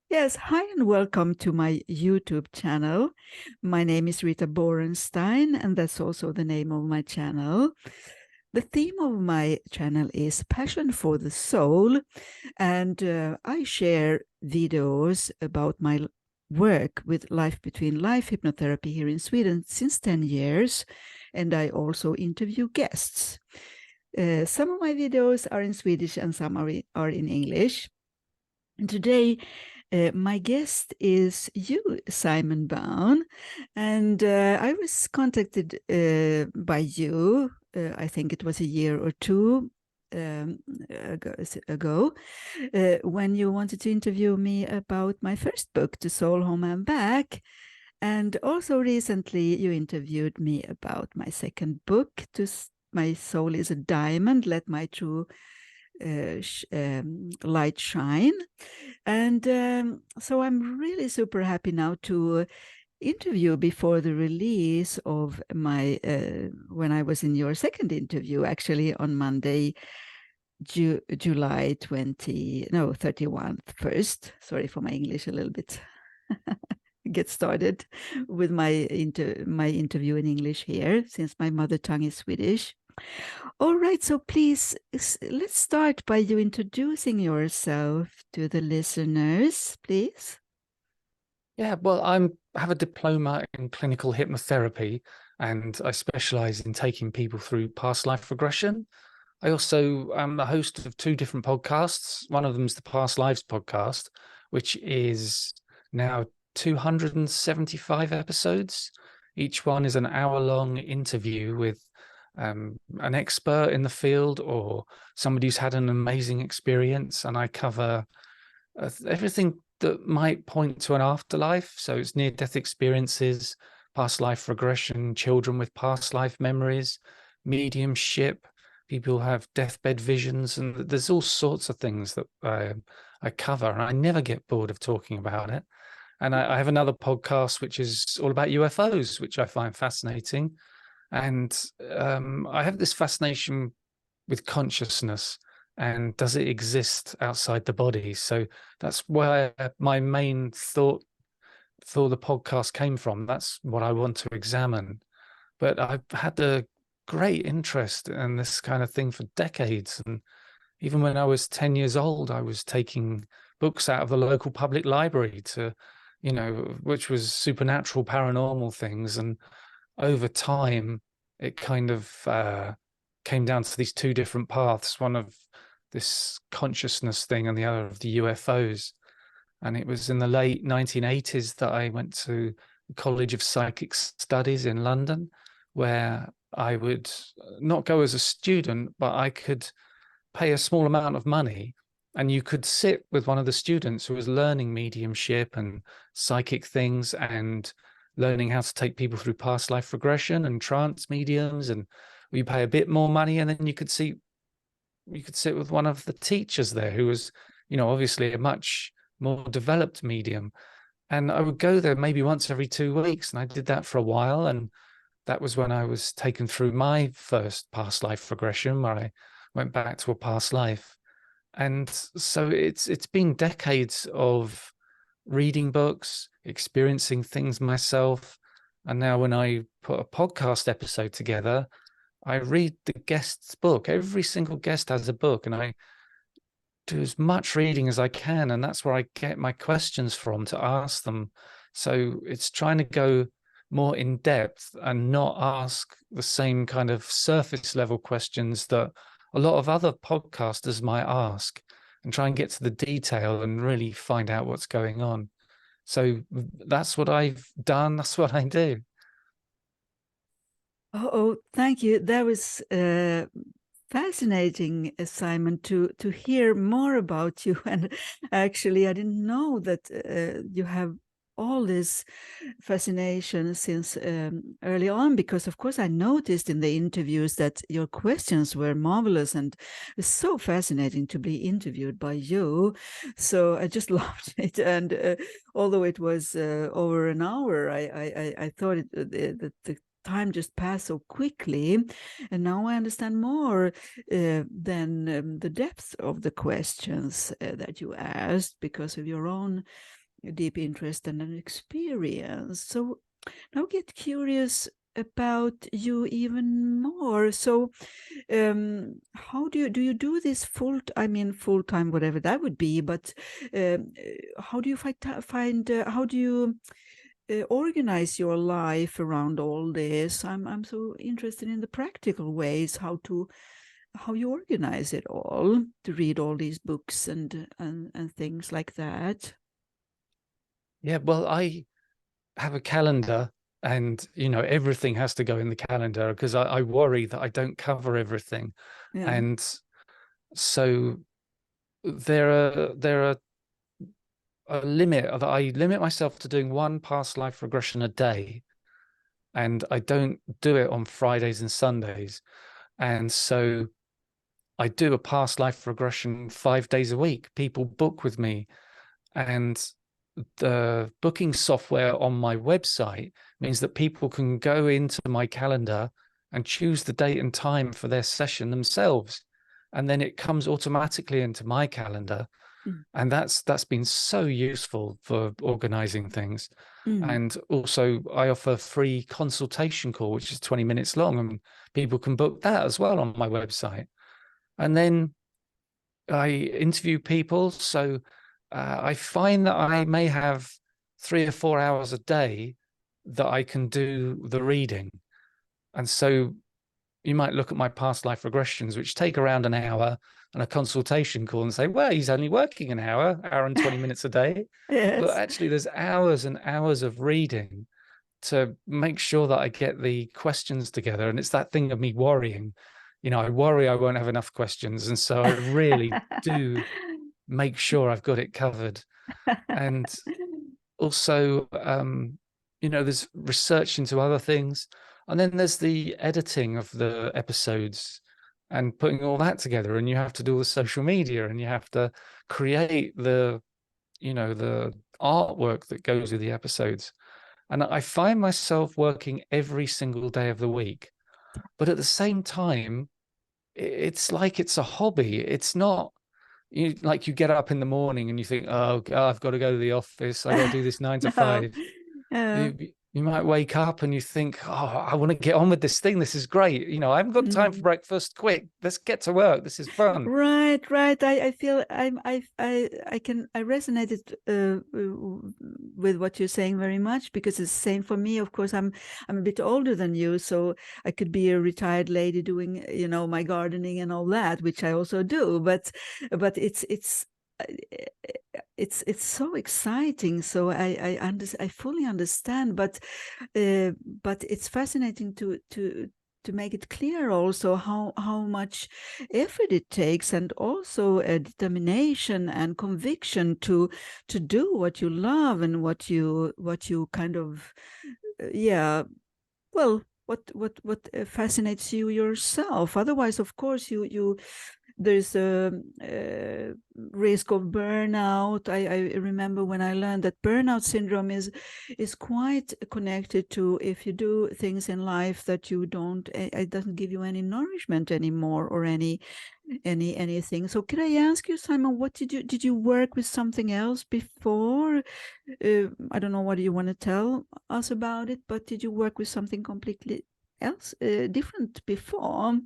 Yes, hi and welcome to my YouTube channel. My name is Rita Borenstein, and that's also the name of my channel. The theme of my channel is Passion for the Soul, and I share videos about my work with Life Between Life Hypnotherapy here in Sweden since 10 years, and I also interview guests. Some of my videos are in Swedish and some are in English. And today, my guest is you, Simon Bown, and I was contacted by you, I think it was a year or two ago, when you wanted to interview me about my first book, To Soul, Home and Back. And also recently you interviewed me about my second book, My Soul is a Diamond, Let My True Light Shine. And so I'm really super happy now to interview before the release of my, when I was in your second interview, actually on Monday, July 31st, 1st. Sorry for my English a little bit. Get started with my interview in English here, since my mother tongue is Swedish. All right, so please, let's start by you introducing yourself to the listeners, please. Yeah, well, I have a diploma in clinical hypnotherapy, and I specialize in taking people through past life regression. I also am the host of two different podcasts. One of them is the Past Lives podcast, which is now 275 episodes. Each one is an hour-long interview with an expert in the field or somebody who's had an amazing experience, and I cover everything that might point to an afterlife. So it's near-death experiences, past life regression, children with past life memories, mediumship, people who have deathbed visions, and there's all sorts of things that I cover, and I never get bored of talking about it. And I have another podcast which is all about UFOs, which I find fascinating. And I have this fascination with consciousness, and does it exist outside the body? So that's where my main thought for the podcast came from. That's what I want to examine. But I've had a great interest in this kind of thing for decades. And even when I was 10 years old, I was taking books out of the local public library to, which was supernatural, paranormal things. And over time, it kind of came down to these two different paths, one of this consciousness thing and the other of the UFOs. And it was in the late 1980s that I went to the College of Psychic Studies in London, where I would not go as a student, but I could pay a small amount of money, and you could sit with one of the students who was learning mediumship and psychic things and learning how to take people through past life regression and trance mediums. And you pay a bit more money, and then you could sit with one of the teachers there who was, obviously a much more developed medium. And I would go there maybe once every 2 weeks, and I did that for a while. And that was when I was taken through my first past life regression, where I went back to a past life. And so it's been decades of reading books, experiencing things myself. And now when I put a podcast episode together, I read the guest's book. Every single guest has a book, and I do as much reading as I can. And that's where I get my questions from to ask them. So it's trying to go more in depth and not ask the same kind of surface level questions that a lot of other podcasters might ask, and try and get to the detail and really find out what's going on. So that's what I've done. That's what I do. Oh, thank you. That was fascinating, Simon, to hear more about you. And actually, I didn't know that you have all this fascination since early on, because of course I noticed in the interviews that your questions were marvelous, and it's so fascinating to be interviewed by you. So I just loved it. And although it was over an hour, I thought that the time just passed so quickly, and now I understand more than the depth of the questions that you asked because of your own deep interest and an experience. So now get curious about you even more. So how do you do this full time, whatever that would be, but how do you find how do you organize your life around all this? I'm so interested in the practical ways how you organize it all, to read all these books and things like that. Yeah, well, I have a calendar, and everything has to go in the calendar because I worry that I don't cover everything. Yeah. And so there are a limit that I limit myself to doing one past life regression a day, and I don't do it on Fridays and Sundays. And so I do a past life regression 5 days a week. People book with me, and the booking software on my website means that people can go into my calendar and choose the date and time for their session themselves. And then it comes automatically into my calendar. Mm. And that's been so useful for organizing things. Mm. And also I offer a free consultation call, which is 20 minutes long, and people can book that as well on my website. And then I interview people. So I find that I may have 3 or 4 hours a day that I can do the reading. And so you might look at my past life regressions, which take around an hour, and a consultation call and say, well, he's only working an hour and 20 minutes a day. Yes. But actually there's hours and hours of reading to make sure that I get the questions together. And it's that thing of me worrying. I worry I won't have enough questions. And so I really do make sure I've got it covered. And also, there's research into other things. And then there's the editing of the episodes and putting all that together. And you have to do the social media, and you have to create the artwork that goes with the episodes. And I find myself working every single day of the week. But at the same time, it's like it's a hobby. It's not you get up in the morning and you think, oh, I've got to go to the office. I got to do this 9 to No. 5. You might wake up and you think, oh, I want to get on with this thing. This is great. I haven't got time for breakfast. Quick, let's get to work. This is fun. Right. I feel I resonated with what you're saying very much, because it's the same for me. Of course, I'm a bit older than you, so I could be a retired lady doing my gardening and all that, which I also do. But it's so exciting. So I fully understand, but it's fascinating to make it clear also how much effort it takes, and also a determination and conviction to do what you love and what you kind of what fascinates you yourself. Otherwise, of course, there's a risk of burnout. I remember when I learned that burnout syndrome is quite connected to, if you do things in life that you don't, it doesn't give you any nourishment anymore, or anything. So can I ask you, Simon, what did you work with something else before? I don't know what you want to tell us about it, but did you work with something completely else, different before?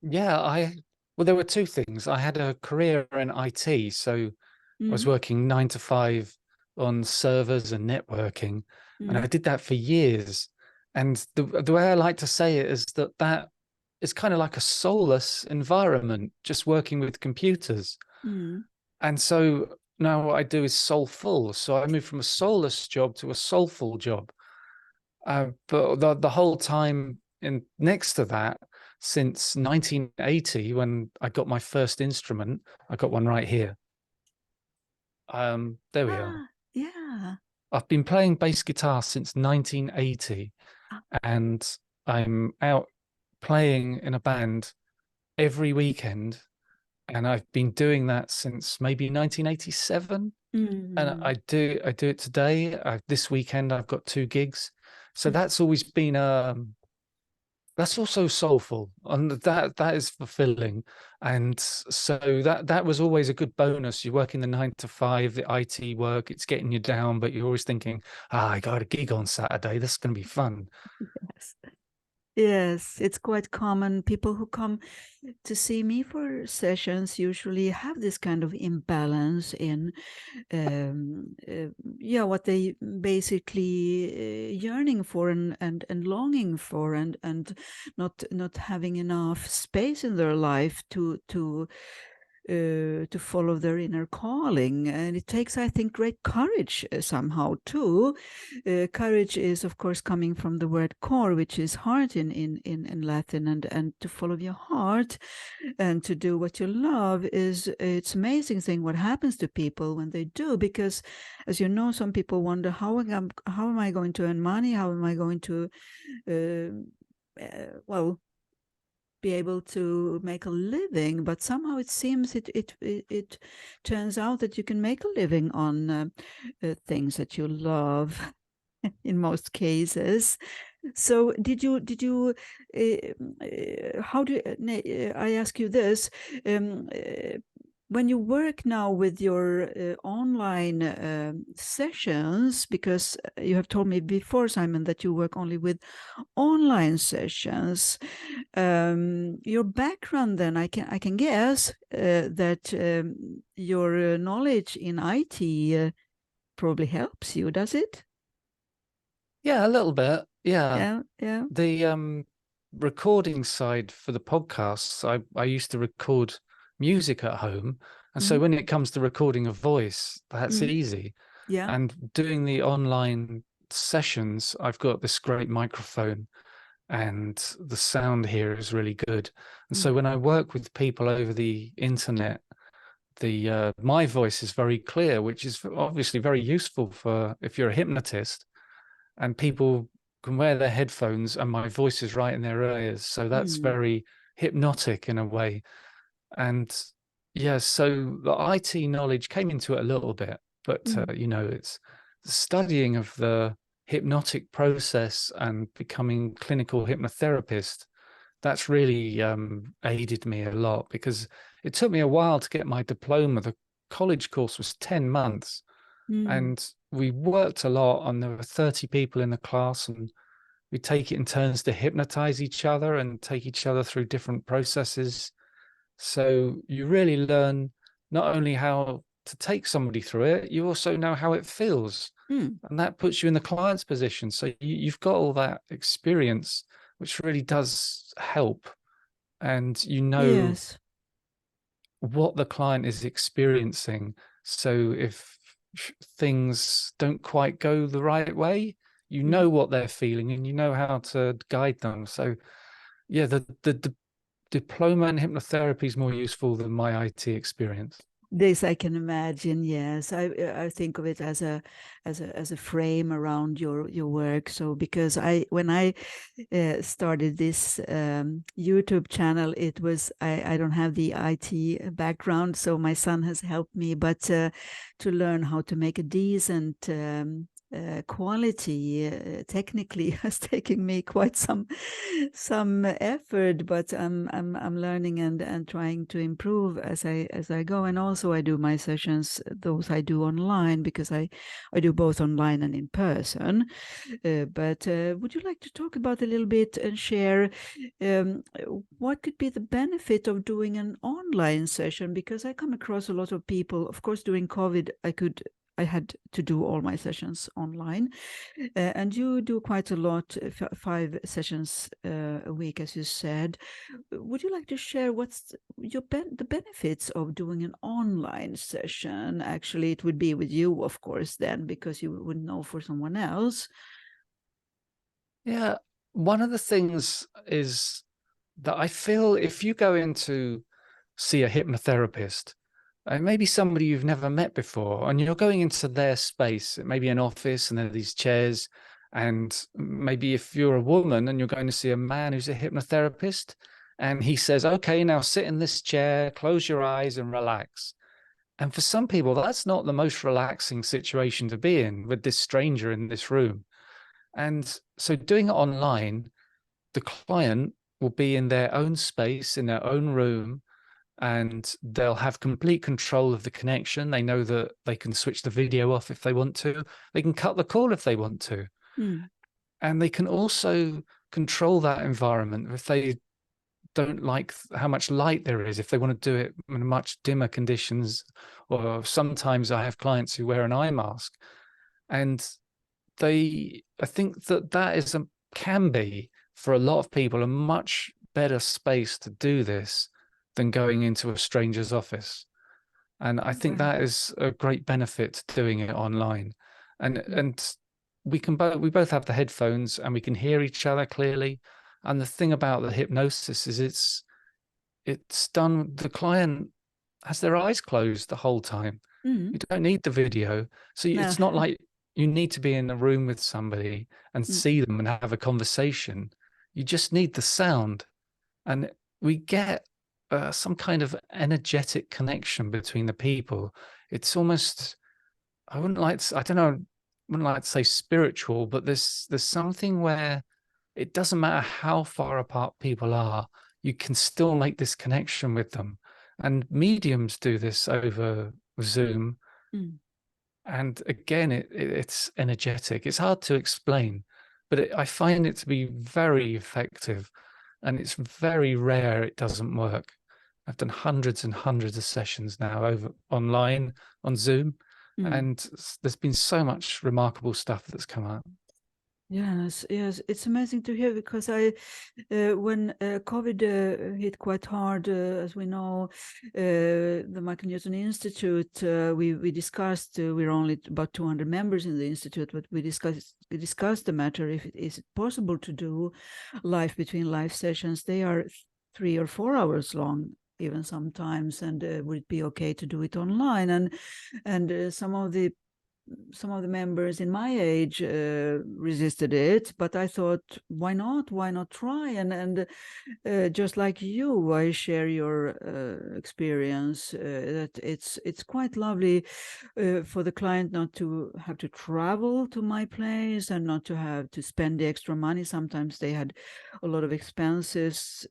Yeah, well, there were two things. I had a career in IT, so I was working 9 to 5 on servers and networking, and I did that for years. And the way I like to say it is that is kind of like a soulless environment, just working with computers. And so now what I do is soulful. So I moved from a soulless job to a soulful job. But the whole time next to that, since 1980, when I got my first instrument, I got one right here. There we are. Yeah. I've been playing bass guitar since 1980, and I'm out playing in a band every weekend. And I've been doing that since maybe 1987. And I do it today. This weekend, I've got 2 gigs. So that's always been that's also soulful, and that is fulfilling. And so that was always a good bonus. You work in the 9 to 5, the IT work, it's getting you down, but you're always thinking, I got a gig on Saturday, this is going to be fun. Yes. Yes, it's quite common. People who come to see me for sessions usually have this kind of imbalance in, yeah, what they basically yearning for and longing for, and not having enough space in their life to follow their inner calling. And it takes, I think, great courage somehow too. Courage is, of course, coming from the word cor, which is heart in Latin, and to follow your heart and to do what you love it's amazing thing what happens to people when they do, because as you know, some people wonder how am I going to earn money, how am I going to well, be able to make a living. But somehow it seems it turns out that you can make a living on things that you love in most cases. So how do I ask you this, when you work now with your online sessions, because you have told me before, Simon, that you work only with online sessions, your background, then I can guess that your knowledge in IT probably helps you, does it? Yeah, a little bit. Yeah. Yeah. The recording side for the podcasts, I used to record music at home. And so Mm. when it comes to recording a voice, that's Mm. easy. Yeah. And doing the online sessions, I've got this great microphone and the sound here is really good. And Mm. so when I work with people over the internet, the my voice is very clear, which is obviously very useful for if you're a hypnotist and people can wear their headphones and my voice is right in their ears. So that's Mm. very hypnotic in a way. And yeah, so the IT knowledge came into it a little bit, but Mm. you know, it's the studying of the hypnotic process and becoming clinical hypnotherapist. That's really aided me a lot because it took me a while to get my diploma. The college course was 10 months Mm. and we worked a lot, and there were 30 people in the class, and we take it in turns to hypnotize each other and take each other through different processes. So you really learn not only how to take somebody through it, you also know how it feels. Mm. And that puts you in the client's position. So you've got all that experience, which really does help. And you know Yes. what the client is experiencing. So if things don't quite go the right way, you Mm. know what they're feeling and you know how to guide them. So yeah, the diploma in hypnotherapy is more useful than my IT experience. This I can imagine. Yes, I think of it as a frame around your work. So because when I started this YouTube channel, it was I don't have the IT background, so my son has helped me, but to learn how to make a decent quality technically has taken me quite some effort, but I'm learning and trying to improve as I go. And also I do my sessions, those I do online, because I do both online and in person. But would you like to talk about a little bit and share um, what could be the benefit of doing an online session? Because I come across a lot of people, of course, during COVID, I had to do all my sessions online, and you do quite a lot, 5 sessions a week, as you said. Would you like to share what's the benefits of doing an online session? Actually, it would be with you, of course, then, because you wouldn't know for someone else. Yeah, one of the things is that I feel if you go in to see a hypnotherapist, maybe somebody you've never met before, and you're going into their space, it may be an office and there are these chairs, and maybe if you're a woman and you're going to see a man who's a hypnotherapist, and he says, okay, now sit in this chair, close your eyes and relax. And for some people, that's not the most relaxing situation to be in with this stranger in this room. And so doing it online, the client will be in their own space, in their own room, and they'll have complete control of the connection. They know that they can switch the video off if they want to. They can cut the call if they want to. Mm. And they can also control that environment if they don't like how much light there is, if they want to do it in much dimmer conditions. Or sometimes I have clients who wear an eye mask, and I think that is can be, for a lot of people, a much better space to do this than going into a stranger's office. And I think Right. that is a great benefit to doing it online. And Mm. and we both have the headphones and we can hear each other clearly. And the thing about the hypnosis is it's done, the client has their eyes closed the whole time. Mm. You don't need the video. So No. it's not like you need to be in a room with somebody and Mm. see them and have a conversation. You just need the sound. And we get some kind of energetic connection between the people. It's almost, I wouldn't like to, I don't know, I wouldn't like to say spiritual, but there's something where it doesn't matter how far apart people are, you can still make this connection with them. And mediums do this over Zoom. Mm. And again, it's energetic. It's hard to explain, but I find it to be very effective. And it's very rare it doesn't work. I've done hundreds and hundreds of sessions now over online on Zoom, Mm. and there's been so much remarkable stuff that's come out. Yes, yes, it's amazing to hear, because when COVID hit quite hard, as we know, the Michael Newton Institute, we discussed. We're only about 200 members in the institute, but we discussed the matter. If it is possible to do live between live sessions, they are 3 or 4 hours long, even sometimes, and would it be okay to do it online? And some of the members in my age resisted it, but I thought, why not? Why not try? And just like you, I share your experience, that it's quite lovely for the client not to have to travel to my place and not to have to spend the extra money. Sometimes they had a lot of expenses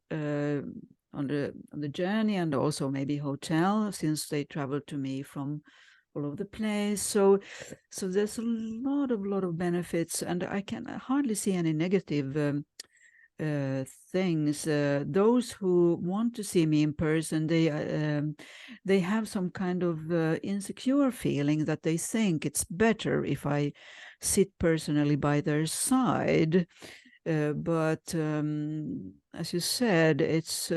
on the journey, and also maybe hotel, since they traveled to me from all over the place. So there's a lot of benefits, and I can hardly see any negative things. Those who want to see me in person, they have some kind of insecure feeling, that they think it's better if I sit personally by their side. But as you said, it's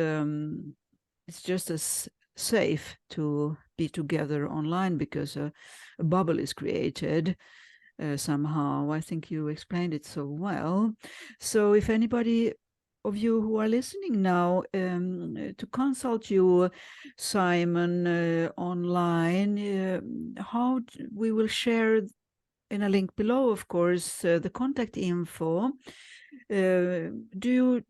just as safe to be together online, because a bubble is created somehow. I think you explained it so well. So if anybody of you who are listening now to consult you, Simon, online, we will share in a link below, of course, the contact info. Do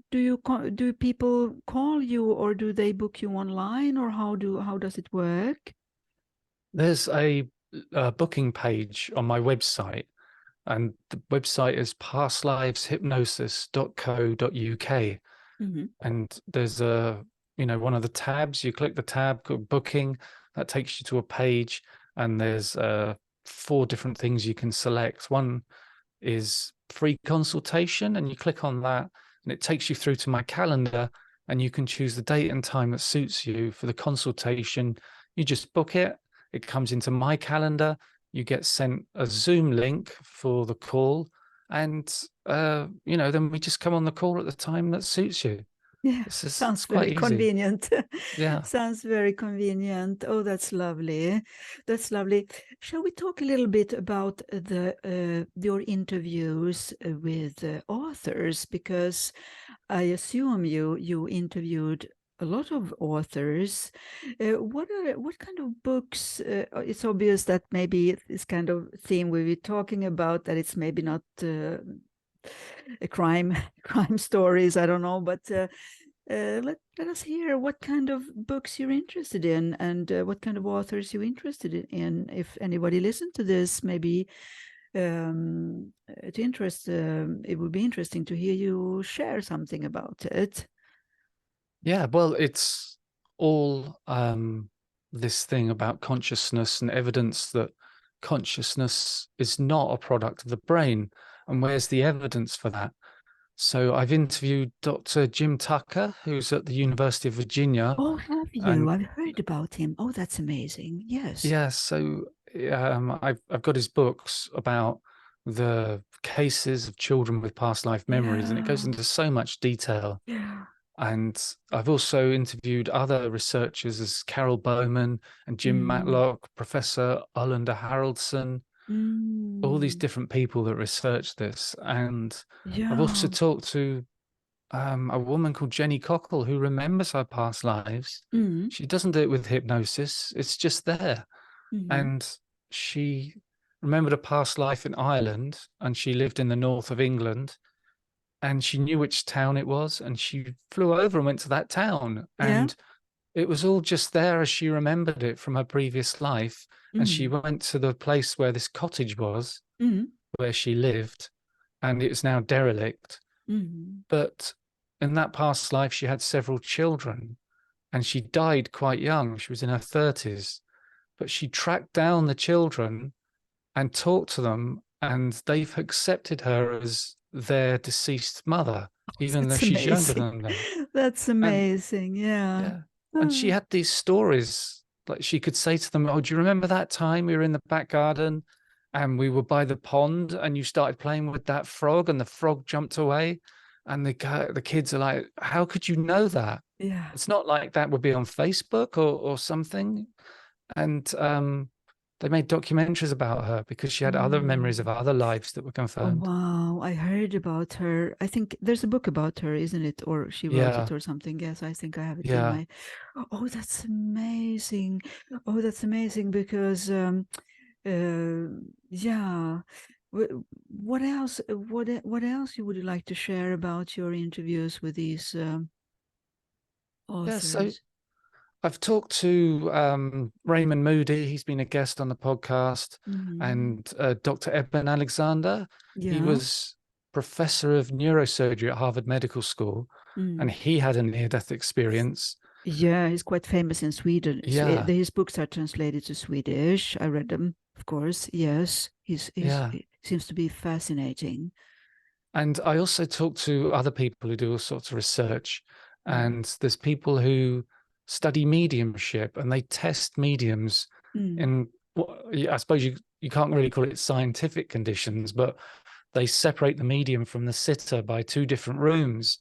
people call you, or do they book you online, or how does it work? There's a booking page on my website, and the website is pastliveshypnosis.co.uk. Mm-hmm. And there's one of the tabs, you click the tab called booking, that takes you to a page, and there's 4 different things you can select. One is free consultation, and you click on that and it takes you through to my calendar, and you can choose the date and time that suits you for the consultation. You just book it, it comes into my calendar, you get sent a Zoom link for the call, and then we just come on the call at the time that suits you. Yeah, It's sounds quite very easy. convenient. Yeah. Sounds very convenient. Oh, that's lovely. That's lovely. Shall we talk a little bit about your interviews with authors? Because I assume you interviewed a lot of authors. What kind of books? It's obvious that maybe this kind of theme we were talking about, that it's maybe not a crime stories. I don't know, but let us hear what kind of books you're interested in, and what kind of authors you're interested in. If anybody listened to this, maybe it would be interesting to hear you share something about it. Yeah, well, it's all this thing about consciousness and evidence that consciousness is not a product of the brain. And where's the evidence for that? So I've interviewed Dr. Jim Tucker, who's at the University of Virginia. Oh, have you? And I've heard about him. Oh, that's amazing. Yes. yeah, so I've got his books about the cases of children with past life memories, and it goes Yeah. into so much detail. Yeah. And I've also interviewed other researchers as Carol Bowman and Jim Mm. Matlock, Professor Olander Haraldson, all these Mm. different people that research this. And I've also Yeah. talked to a woman called Jenny Cockle who remembers her past lives. Mm. She doesn't do it with hypnosis, it's just there. Mm-hmm. And she remembered a past life in Ireland, and she lived in the north of England, and she knew which town it was, and she flew over and went to that town, Yeah. and it was all just there as she remembered it from her previous life. And she Mm. went to the place where this cottage was, Mm. where she lived, and it is now derelict. Mm. But in that past life, she had several children, and she died quite young. She was in her 30s, but she tracked down the children and talked to them, and they've accepted her as their deceased mother, even though That's she's younger amazing. than them. That's And amazing. Yeah. yeah, and she Ah. had these stories. Like she could say to them, "Oh, do you remember that time we were in the back garden and we were by the pond and you started playing with that frog and the frog jumped away?" And the kids are like, "How could you know that? Yeah. It's not like that would be on Facebook or something." And they made documentaries about her because she had other memories of Mm. other lives that were Oh, confirmed. wow. I heard about her. I think there's a book about her, isn't it? Or she wrote it Yeah, or something. Yes, I think I have it in yeah. my. Oh, that's amazing. Oh, that's amazing because, yeah. What else? What else you would like to share about your interviews with these Yeah, so authors? I've talked to Raymond Moody. He's been a guest on the podcast, Mm-hmm. and Dr. Eben Alexander. He Yeah. was professor of neurosurgery at Harvard Medical School, and Mm. he had a near-death experience. Yeah, he's quite famous in Sweden. Yeah, His books are translated to Swedish. I read them, of course. Yes, yeah. he seems to be fascinating. And I also talk to other people who do all sorts of research. Mm. And there's people who study mediumship and they test mediums Mm. in what I suppose you can't really call it scientific conditions, but they separate the medium from the sitter by two different rooms.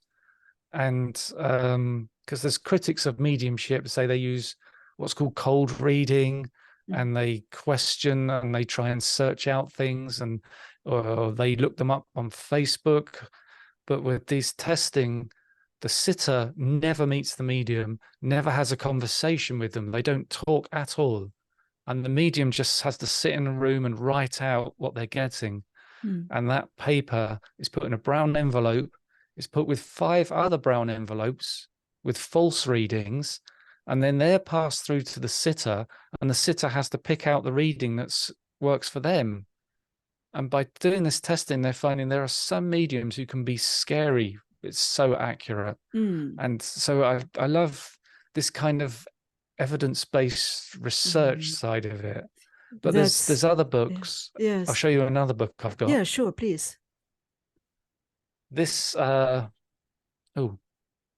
And because there's critics of mediumship say they use what's called cold reading, Mm. and they question and they try and search out things, and or they look them up on Facebook. But with these testing, the sitter never meets the medium, never has a conversation with them. They don't talk at all. And the medium just has to sit in a room and write out what they're getting. Mm. And that paper is put in a brown envelope. It's put with 5 other brown envelopes with false readings. And then they're passed through to the sitter, and the sitter has to pick out the reading that works for them. And by doing this testing, they're finding there are some mediums who can be scary. It's so accurate. Mm. And so I love this kind of evidence-based research Mm. side of it. But That's there's other yeah. books. I'll Yes. show you another book I've got. Yeah, sure, please. This oh,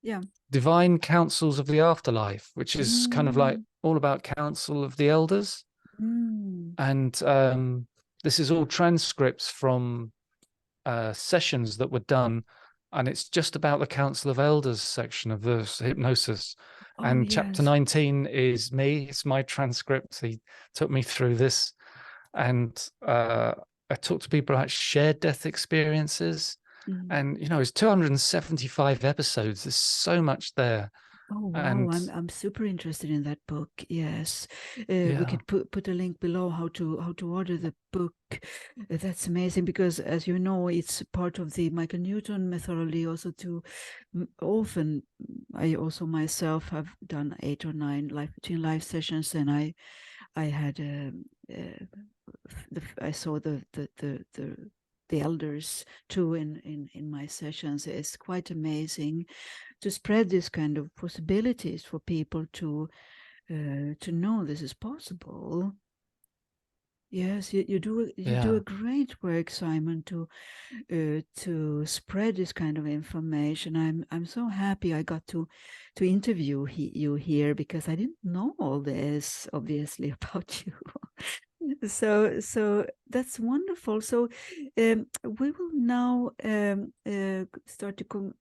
Yeah. Divine Councils of the Afterlife, which is kind of like Mm. all about council of the elders. Mm. And this is all transcripts from sessions that were done, and it's just about the Council of Elders section of the hypnosis. Oh, And chapter yes. 19 is me. It's my transcript. He took me through this, and I talked to people about shared death experiences. Mm. And it's 275 episodes. There's so much there. Oh, wow. And I'm super interested in that book. Yes. We yeah, could put a link below how to order the book. That's amazing because, as you know, it's part of the Michael Newton methodology also to often I also myself have done 8 or 9 life between life sessions, and I had I saw the elders too in my sessions. It's quite amazing to spread this kind of possibilities for people to know this is possible. Yes, you do a great work, Simon, to spread this kind of information. I'm so happy I got to interview you here, because I didn't know all this obviously about you. So that's wonderful. So we will now start to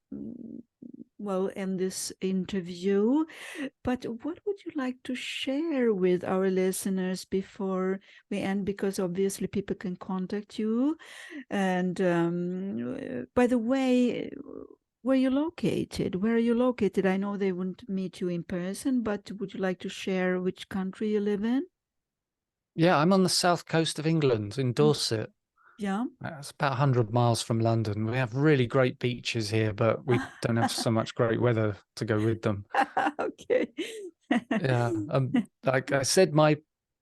end this interview. But what would you like to share with our listeners before we end? Because obviously people can contact you. And by the way, where are you located? Where are you located? I know they wouldn't meet you in person, but would you like to share which country you live in? Yeah, I'm on the south coast of England in Dorset. Yeah. It's about 100 miles from London. We have really great beaches here, but we don't have so much great weather to go with them. Okay. Yeah. Like I said, my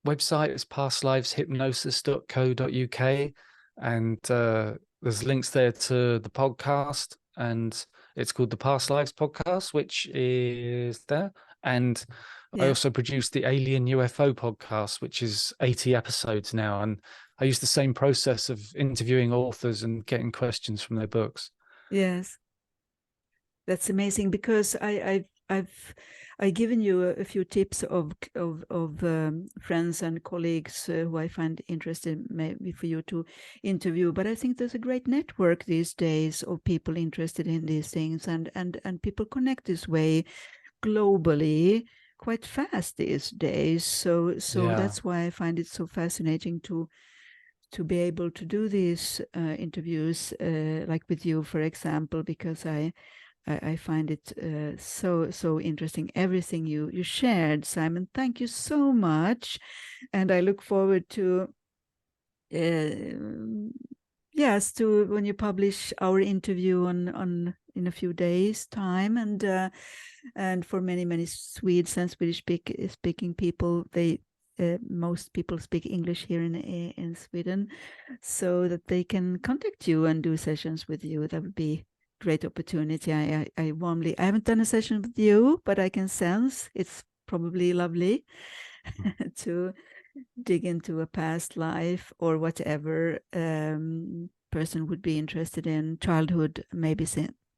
website is pastliveshypnosis.co.uk, and there's links there to the podcast, and it's called the Past Lives Podcast, which is there. And I also produced the Alien UFO podcast, which is 80 episodes now. And I use the same process of interviewing authors and getting questions from their books. Yes. That's amazing, because I've given you a few tips of friends and colleagues who I find interested maybe for you to interview. But I think there's a great network these days of people interested in these things, and people connect this way globally quite fast these days. So that's why I find it so fascinating to be able to do these interviews, like with you, for example, because I find it so interesting, everything you shared, Simon. Thank you so much, and I look forward to to when you publish our interview on in a few days' time, and for many Swedes and Swedish speaking people, they most people speak English here in Sweden, so that they can contact you and do sessions with you. That would be great opportunity. I haven't done a session with you, but I can sense it's probably lovely to dig into a past life or whatever person would be interested in, childhood, maybe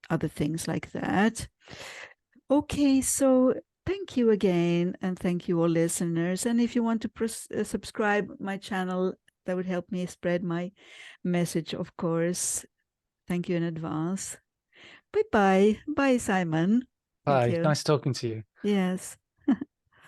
other things like that. Okay, so thank you again, and thank you all listeners. And if you want to subscribe my channel, that would help me spread my message, of course. Thank you in advance. Bye-bye. Bye, Simon. Thank Bye. you. Nice talking to you. Yes.